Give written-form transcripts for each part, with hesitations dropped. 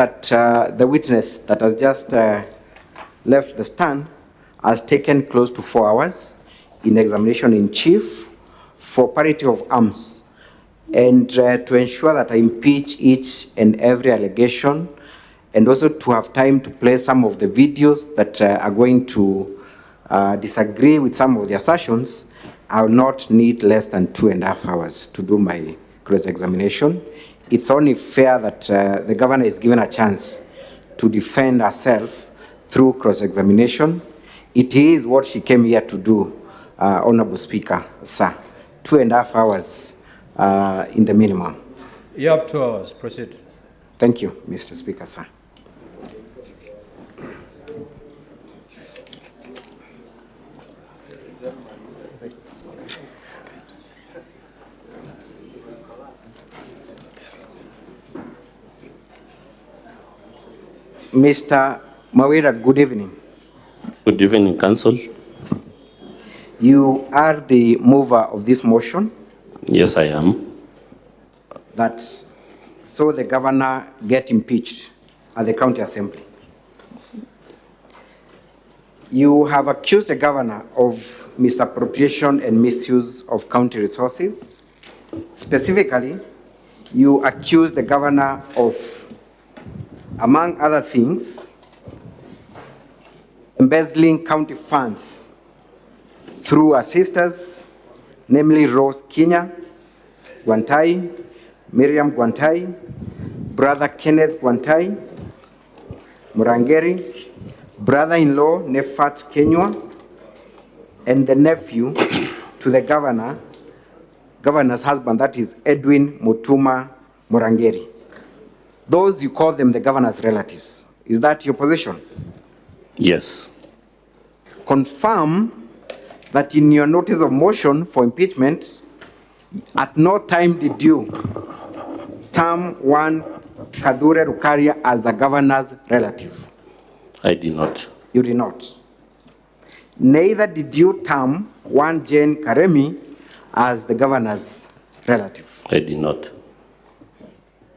that the witness that has just left the stand has taken close to 4 hours in examination in chief for parity of arms, and to ensure that I impeach each and every allegation, and also to have time to play some of the videos that are going to disagree with some of the assertions, I will not need less than 2.5 hours to do my cross-examination. It's only fair that the governor is given a chance to defend herself through cross-examination. It is what she came here to do, Honorable Speaker, sir. 2.5 hours in the minimum. You have 2 hours. Proceed. Thank you, Mr. Speaker, sir. Mr. Mawira, good evening. Good evening, Council. You are the mover of this motion. Yes, I am. That so the governor get impeached at the county assembly. You have accused the governor of misappropriation and misuse of county resources. Specifically, you accuse the governor of, among other things, embezzling county funds through her sisters, namely Rose Kenya Gwantai, Miriam Gwantai, brother Kenneth Gwantai, Murangeri, brother-in-law Nefat Kenywa, and the nephew to the governor's husband, that is Edwin Mutuma Murangeri. Those, you call them the governor's relatives. Is that your position? Yes. Confirm that in your notice of motion for impeachment, at no time did you term one Kadhure Rukaria as a governor's relative. I did not. You did not. Neither did you term one Jane Karemi as the governor's relative. I did not.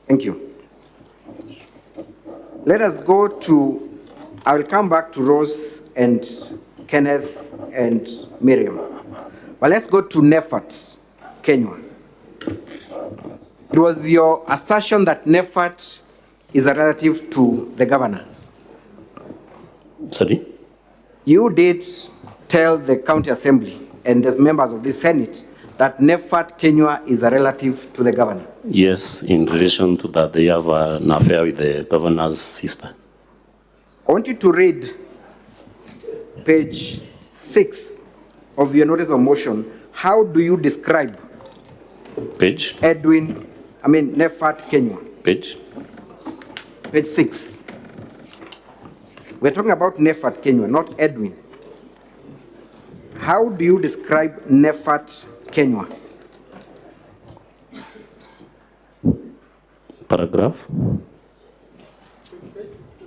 Thank you. Let us go to, I will come back to Rose and Kenneth and Miriam. But let's go to Nefat Kenywa. It was your assertion that Nefat is a relative to the governor. Sorry? You did tell the county assembly and the members of the Senate that Nefat Kenywa is a relative to the governor. Yes, in relation to that, they have an affair with the governor's sister. I want you to read page 6 of your notice of motion. How do you describe Page? Nefat Kenywa? Page? Page 6. We're talking about Nefat Kenywa, not Edwin. How do you describe Nefat Kenywa? Paragraph?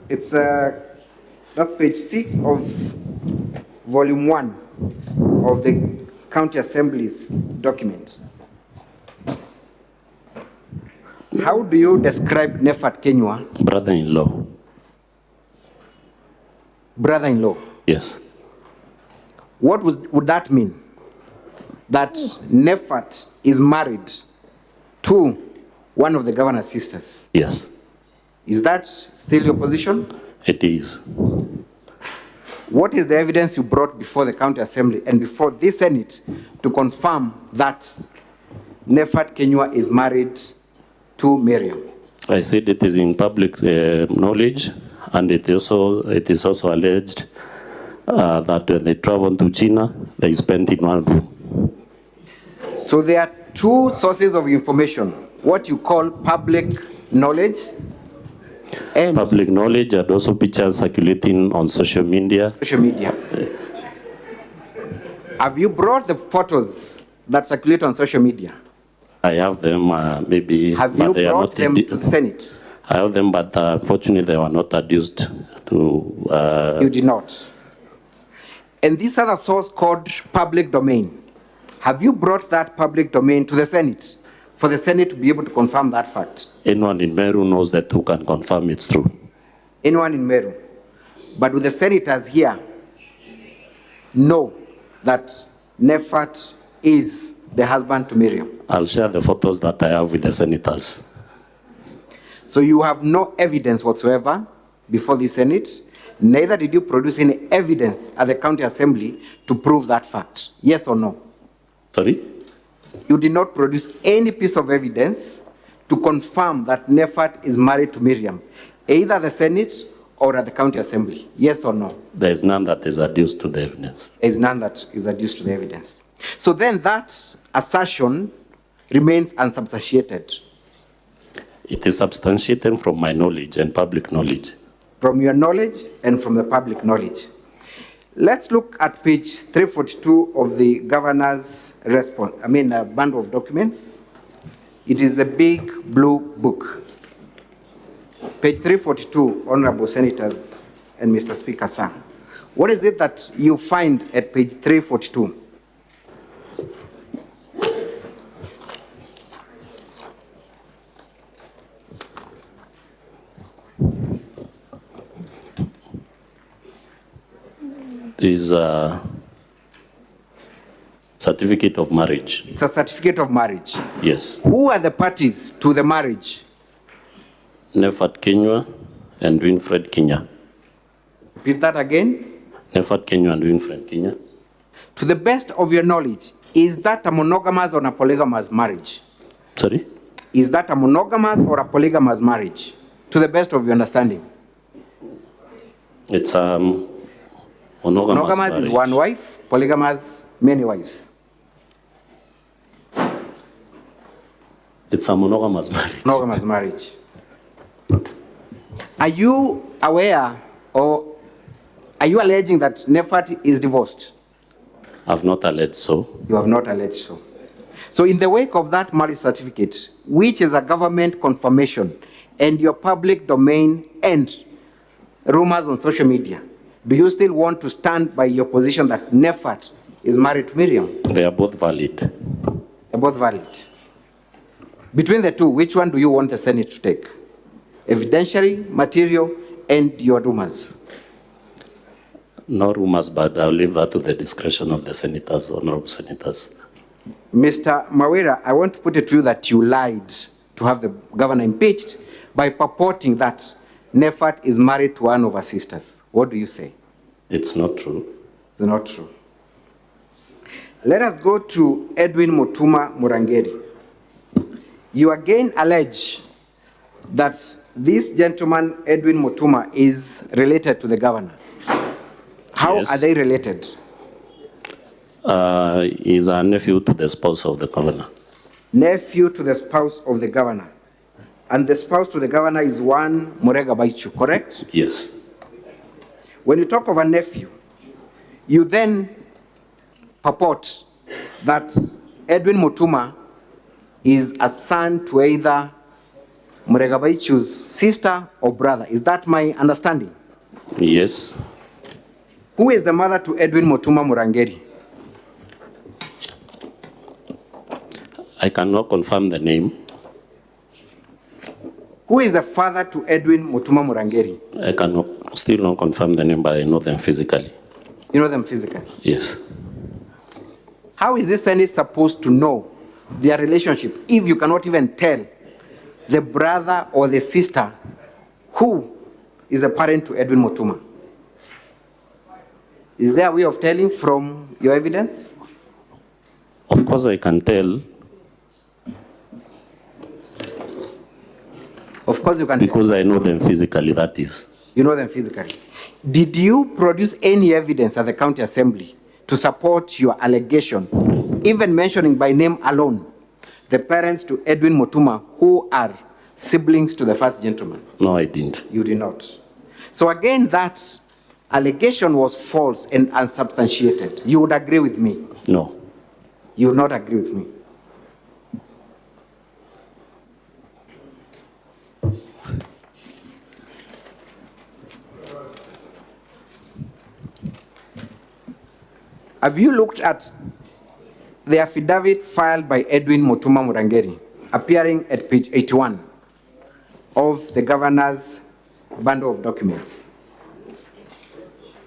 It's that's page 6 of volume 1 of the county assembly's document. How do you describe Nefat Kenywa? Brother-in-law. Brother-in-law. Yes. What would that mean? That Nefat is married to one of the governor's sisters. Yes. Is that still your position? It is. What is the evidence you brought before the county assembly and before this Senate to confirm that Nefat Kenywa is married to Miriam? I said it is in public knowledge, and it is also alleged that when they traveled to China, they spent in one room. So there are two sources of information, what you call public knowledge and public knowledge, and also pictures circulating on social media. Have you brought the photos that circulate on social media? I have them, maybe. Have you brought them to the Senate? I have them, but unfortunately they were not adduced to... You did not. And this other source called public domain, have you brought that public domain to the Senate for the Senate to be able to confirm that fact? Anyone in Meru knows that who can confirm it's true. Anyone in Meru. But with the senators here, know that Nefat is the husband to Miriam. I'll share the photos that I have with the senators. So you have no evidence whatsoever before the Senate, neither did you produce any evidence at the county assembly to prove that fact. Yes or no? Sorry? You did not produce any piece of evidence to confirm that Nefat is married to Miriam, either at the Senate or at the county assembly. Yes or no? There is none that is adduced to the evidence. There is none that is adduced to the evidence. So then that assertion remains unsubstantiated. It is substantiated from my knowledge and public knowledge. From your knowledge and from the public knowledge. Let's look at page 342 of the governor's response, bundle of documents. It is the big blue book. Page 342, Honorable Senators and Mr. Speaker, sir. What is it that you find at page 342? Is a certificate of marriage. It's a certificate of marriage. Yes. Who are the parties to the marriage? Nefat Kenywa and Winfred Kenya. Repeat that again. Nefat Kenywa and Winfred Kenya. To the best of your knowledge, is that a monogamous or a polygamous marriage? Sorry? Is that a monogamous or a polygamous marriage? To the best of your understanding. It's monogamous Monogamous is one wife, polygamous, many wives. It's a monogamous marriage. Monogamous marriage. Are you aware or are you alleging that Nefat is divorced? I've not alleged so. You have not alleged so. So in the wake of that marriage certificate, which is a government confirmation and your public domain and rumors on social media, do you still want to stand by your position that Nefat is married to Miriam? They are both valid. They're both valid. Between the two, which one do you want the Senate to take? Evidentiary, material, and your rumors? No rumors, but I'll leave that to the discretion of the senators, honorable senators. Mr. Mawira, I want to put it to you that you lied to have the governor impeached by purporting that Nefat is married to one of her sisters. What do you say? It's not true. It's not true. Let us go to Edwin Mutuma Murangeri. You again allege that this gentleman, Edwin Mutuma, is related to the governor. How Yes. are they related? He's a nephew to the spouse of the governor. Nephew to the spouse of the governor. And the spouse to the governor is one Murega Baichu, correct? Yes. When you talk of a nephew, you then purport that Edwin Mutuma is a son to either Murega Baichu's sister or brother. Is that my understanding? Yes. Who is the mother to Edwin Mutuma Murangeri? I cannot confirm the name. Who is the father to Edwin Mutuma Murangeri? I cannot still not confirm the name, but I know them physically. You know them physically. Yes. How is this Senate supposed to know their relationship if you cannot even tell the brother or the sister who is the parent to Edwin Mutuma? Is there a way of telling from your evidence? Of course, I can tell Of course you can because I know them physically, that is. You know them physically. Did you produce any evidence at the county assembly to support your allegation, even mentioning by name alone the parents to Edwin Mutuma who are siblings to the first gentleman? No, I didn't. You did not. So again, that allegation was false and unsubstantiated. You would agree with me? No. You would not agree with me? Have you looked at the affidavit filed by Edwin Mutuma Murangeri appearing at page 81 of the governor's bundle of documents.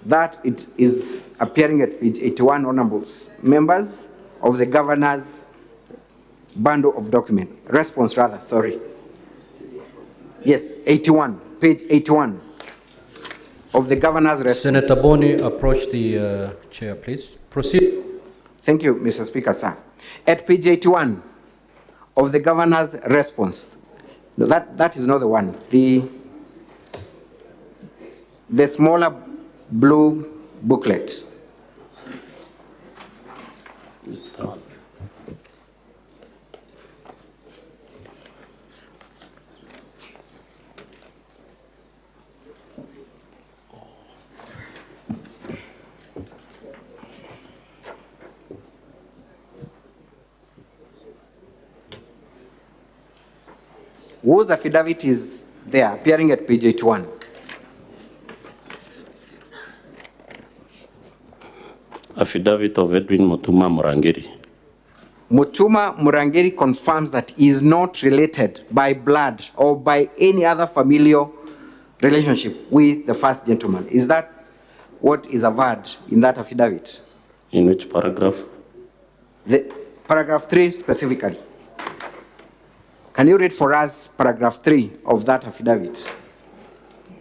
That it is appearing at page 81, honorable members, of the governor's bundle of document. Response rather, sorry. Yes, 81, page 81 of the governor's response. Senator Boni, approach the chair, please. Proceed. Thank you, Mr. Speaker, sir. At page 81 of the governor's response, no, that is not the one. The smaller blue booklet. It's the one. Whose affidavit is there, appearing at page 81? Affidavit of Edwin Mutuma Murangiri. Mutuma Murangiri confirms that he is not related by blood or by any other familial relationship with the first gentleman. Is that what is averred in that affidavit? In which paragraph? The paragraph 3 specifically. Can you read for us paragraph 3 of that affidavit?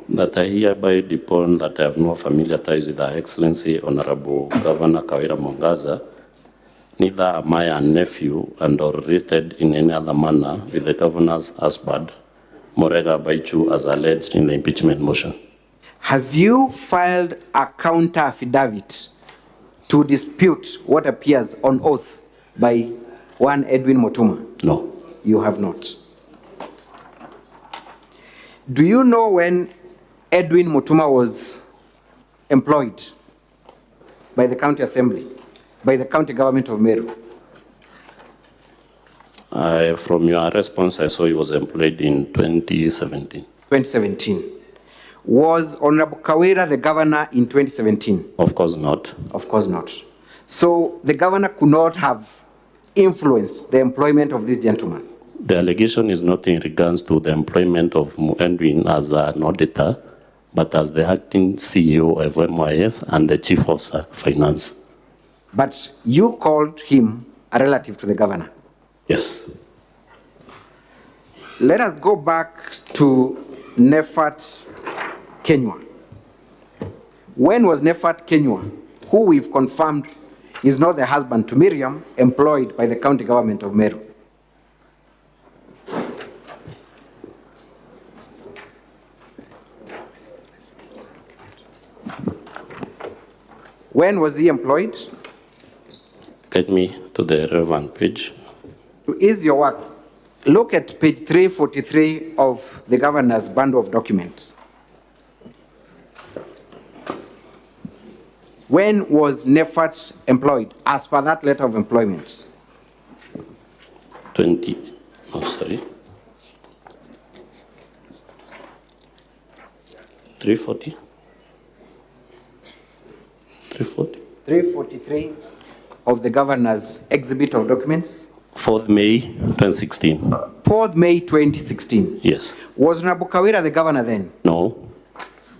That I hereby depone that I have no familiar ties with Her Excellency Honorable Governor Kawira Mwangaza, neither am I a nephew and or related in any other manner with the governor's husband, Morega Baichu, as alleged in the impeachment motion. Have you filed a counter affidavit to dispute what appears on oath by one Edwin Mutuma? No. You have not. Do you know when Edwin Mutuma was employed by the county assembly, by the county government of Meru? From your response, I saw he was employed in 2017. 2017. Was Honorable Kawira the governor in 2017? Of course not. Of course not. So the governor could not have influenced the employment of this gentleman. The allegation is not in regards to the employment of Edwin as an auditor, but as the acting CEO of MYS and the chief of finance. But you called him a relative to the governor. Yes. Let us go back to Nefat Kenywa. When was Nefat Kenywa, who we've confirmed is not the husband to Miriam, employed by the county government of Meru? When was he employed? Get me to the relevant page. To ease your work, look at page 343 of the governor's bundle of documents. When was Nefat employed as per that letter of employment? 340? 340? 343 of the governor's exhibit of documents. 4th May 2016. 4th May 2016. Yes. Was Honorable Kawira the governor then? No.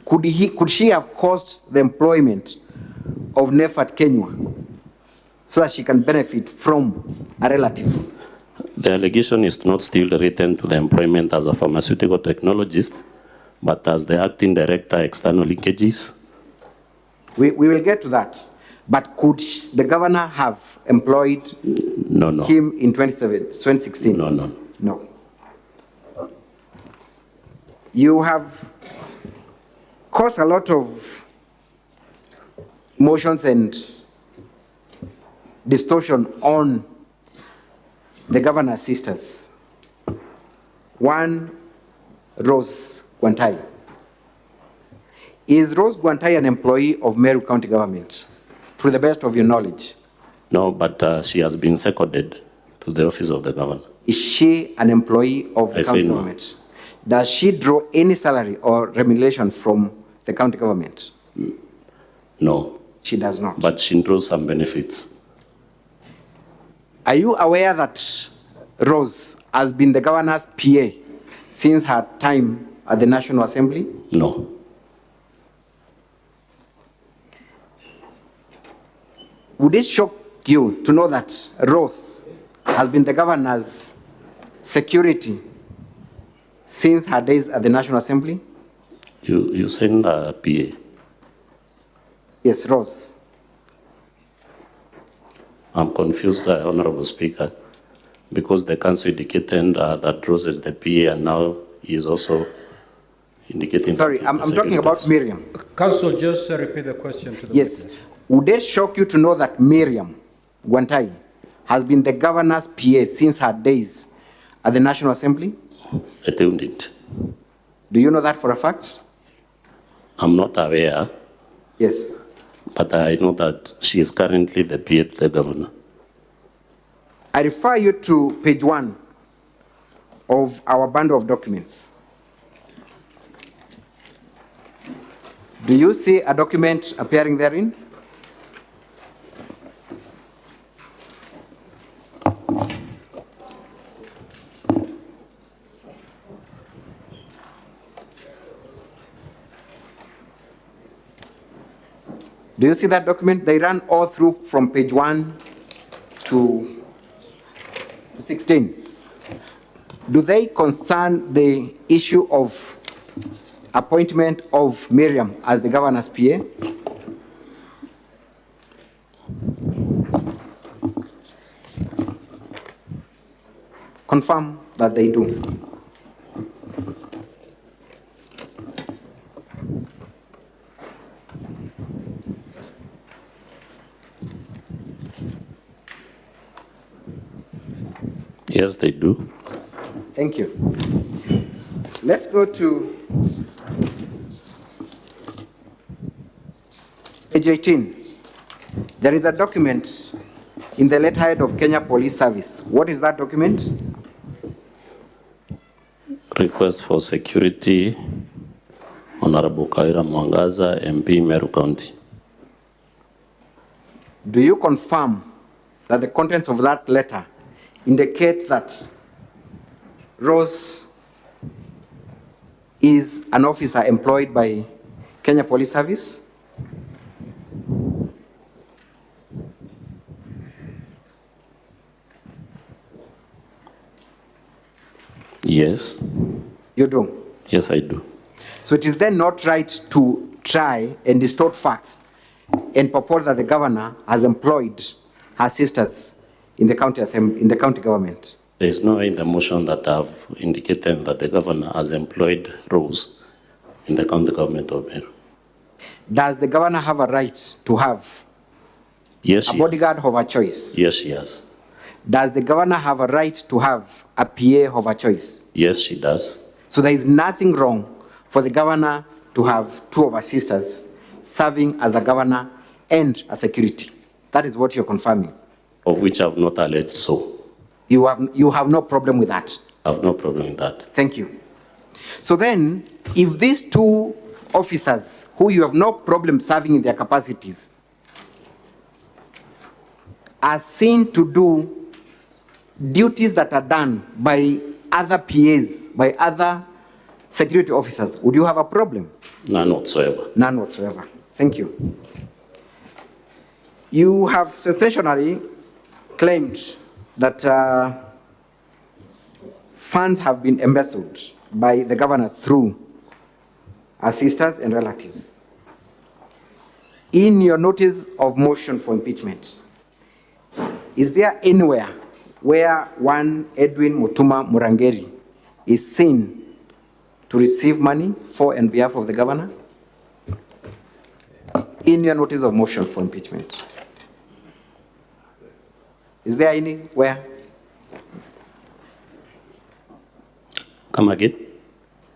Could she have caused the employment of Nefat Kenywa so that she can benefit from a relative? The allegation is not still written to the employment as a pharmaceutical technologist, but as the acting director external linkages. We will get to that. But could the governor have employed him in 2016? No. No. You have caused a lot of motions and distortion on the governor's sisters. One, Rose Guantai. Is Rose Guantai an employee of Meru County government, to the best of your knowledge? No, but she has been seconded to the office of the governor. Is she an employee of the county government? Does she draw any salary or remuneration from the county government? No. She does not. But she draws some benefits. Are you aware that Rose has been the governor's PA since her time at the National Assembly? No. Would it shock you to know that Rose has been the governor's security since her days at the National Assembly? You send a PA? Yes, Rose. I'm confused, Honorable Speaker, because the council indicated that Rose is the PA and now he is also indicating... Sorry, I'm talking about Miriam. Council, just repeat the question to the Yes. witness. Would it shock you to know that Miriam Gwantai has been the governor's PA since her days at the National Assembly? I didn't. Do you know that for a fact? I'm not aware, Yes. but I know that she is currently the PA to the governor. I refer you to page 1 of our bundle of documents. Do you see a document appearing therein? Do you see that document? They run all through from page 1 to 16. Do they concern the issue of appointment of Miriam as the governor's PA? Confirm that they do. Yes, they do. Thank you. Let's go to page 18. There is a document in the letterhead of Kenya Police Service. What is that document? Request for security, Honorable Kawira Mwangaza, MP, Meru County. Do you confirm that the contents of that letter indicate that Rose is an officer employed by Kenya Police Service? Yes. You do? Yes, I do. So it is then not right to try and distort facts and purport that the governor has employed her sisters in the county government. There is no in the motion that I've indicated that the governor has employed Rose in the county government of Meru. Does the governor have a right to have Yes, a bodyguard of her choice? Yes, she has. Does the governor have a right to have a PA of her choice? Yes, she does. So there is nothing wrong for the governor to have two of her sisters serving as a governor and a security. That is what you're confirming. Of which I've not alleged so. You have no problem with that? I have no problem with that. Thank you. So then, if these two officers, who you have no problem serving in their capacities, are seen to do duties that are done by other PAs, by other security officers, would you have a problem? None whatsoever. None whatsoever. Thank you. You have sensationally claimed that funds have been embezzled by the governor through her sisters and relatives. In your notice of motion for impeachment, is there anywhere where one Edwin Mutuma Murangeri is seen to receive money for and behalf of the governor? In your notice of motion for impeachment, is there anywhere? Come again?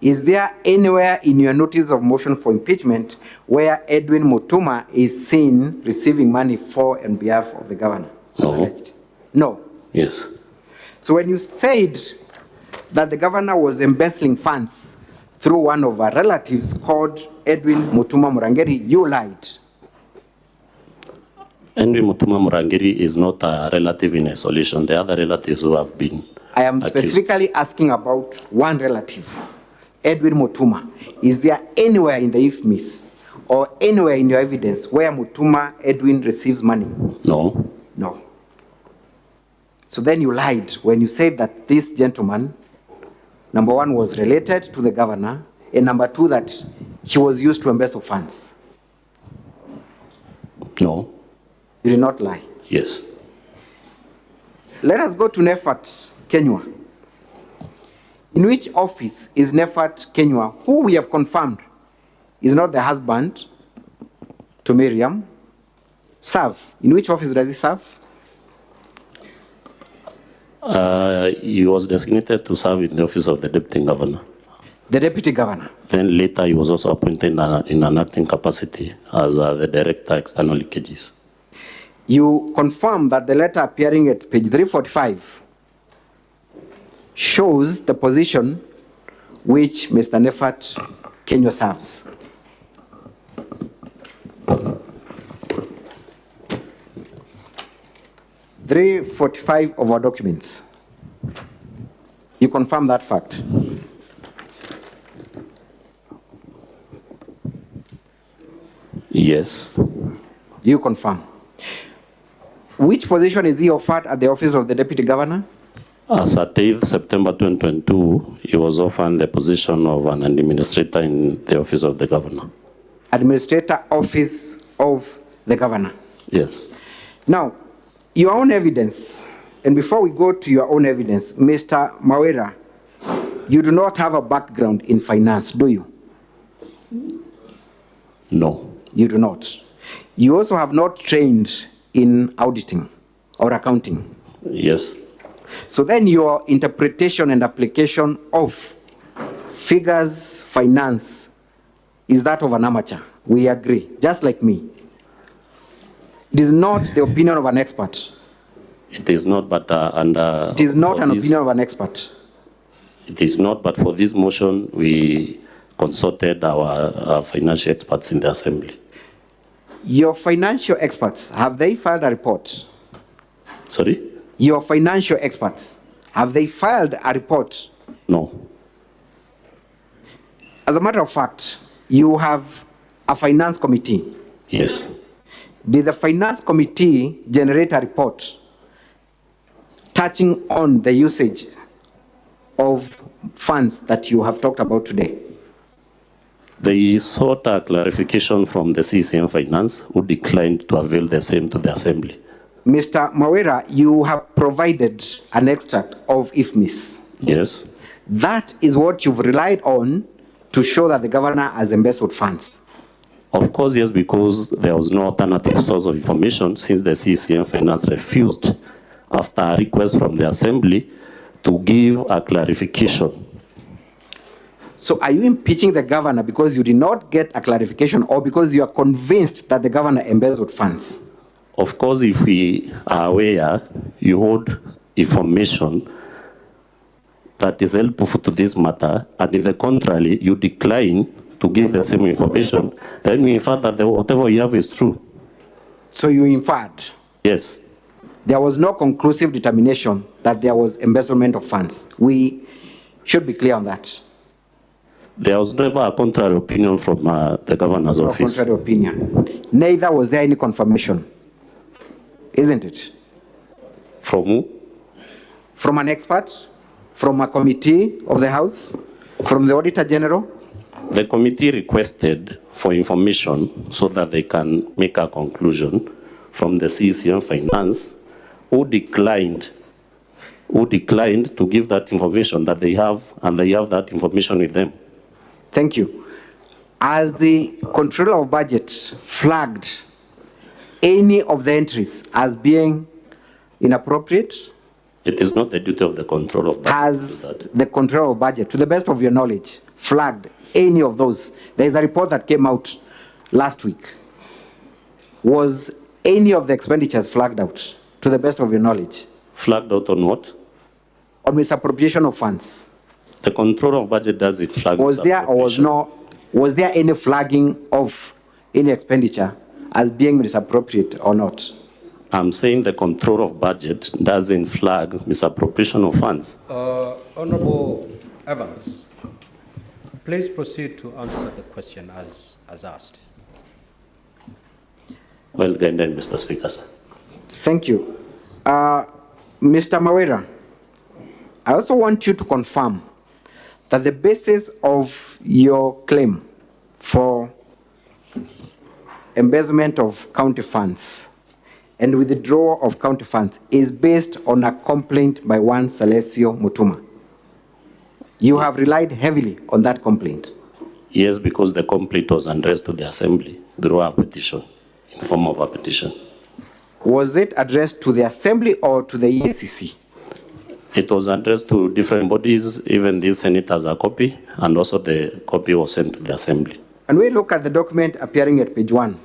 Is there anywhere in your notice of motion for impeachment where Edwin Mutuma is seen receiving money for and behalf of the governor? No. No. Yes. So when you said that the governor was embezzling funds through one of our relatives called Edwin Mutuma Murangeri, you lied. Edwin Mutuma Murangeri is not a relative in isolation. The other relatives who have been I am specifically asking about one relative, Edwin Mutuma. Is there anywhere in the IFMIS or anywhere in your evidence where Mutuma Edwin receives money? No. No. So then you lied when you said that this gentleman, number one, was related to the governor, and number two, that he was used to embezzle funds. No. You did not lie. Yes. Let us go to Nefat Kenywa. In which office is Nefat Kenywa, who we have confirmed is not the husband to Miriam, serve? In which office does he serve? He was designated to serve in the office of the deputy governor. The deputy governor. Then later he was also appointed in an acting capacity as the director external leakages. You confirm that the letter appearing at page 345 shows the position which Mr. Nefat Kenywa serves. (345) of our documents. You confirm that fact? Yes. You confirm. Which position is he offered at the office of the deputy governor? As at 8th September 2022, he was offered the position of an administrator in the office of the governor. Administrator, office of the governor. Yes. Now, your own evidence, and before we go to your own evidence, Mr. Mawera, you do not have a background in finance, do you? No. You do not. You also have not trained in auditing or accounting. Yes. So then your interpretation and application of figures, finance, is that of an amateur. We agree, just like me. It is not the opinion of an expert. It is not, but it is not an opinion of an expert. It is not, but for this motion, we consulted our financial experts in the assembly. Your financial experts, have they filed a report? Sorry? Your financial experts, have they filed a report? No. As a matter of fact, you have a finance committee. Yes. Did the finance committee generate a report touching on the usage of funds that you have talked about today? They sought a clarification from the CCM Finance, who declined to avail the same to the assembly. Mr. Mawera, you have provided an extract of IFMIS. Yes. That is what you've relied on to show that the governor has embezzled funds. Of course, yes, because there was no alternative source of information since the CCM Finance refused, after a request from the assembly, to give a clarification. So are you impeaching the governor because you did not get a clarification, or because you are convinced that the governor embezzled funds? Of course, if we are aware, you hold information that is helpful to this matter, and if the contrary, you decline to give the same information, then we infer that whatever you have is true. So you inferred? Yes. There was no conclusive determination that there was embezzlement of funds. We should be clear on that. There was never a contrary opinion from the governor's office. Contrary opinion. Neither was there any confirmation. Isn't it? From who? From an expert? From a committee of the House? From the Auditor General? The committee requested for information so that they can make a conclusion from the CCM Finance, who declined to give that information that they have, and they have that information with them. Thank you. As the Controller of Budget flagged any of the entries as being inappropriate? It is not the duty of the Controller of Budget. Has the Controller of Budget, to the best of your knowledge, flagged any of those? There is a report that came out last week. Was any of the expenditures flagged out, to the best of your knowledge? Flagged out on what? On misappropriation of funds. The Controller of Budget does it flag. Was there or was there any flagging of any expenditure as being misappropriate or not? I'm saying the control of budget doesn't flag misappropriation of funds. Honorable Evans, please proceed to answer the question as asked. Well guided, Mr. Speaker, sir. Thank you. Mr. Mawera, I also want you to confirm that the basis of your claim for embezzlement of county funds and withdrawal of county funds is based on a complaint by one Salesio Mutuma. You have relied heavily on that complaint. Yes, because the complaint was addressed to the Assembly through a petition, in form of a petition. Was it addressed to the Assembly or to the EACC? It was addressed to different bodies, even the Senate has a copy, and also the copy was sent to the Assembly. And we look at the document appearing at page 1.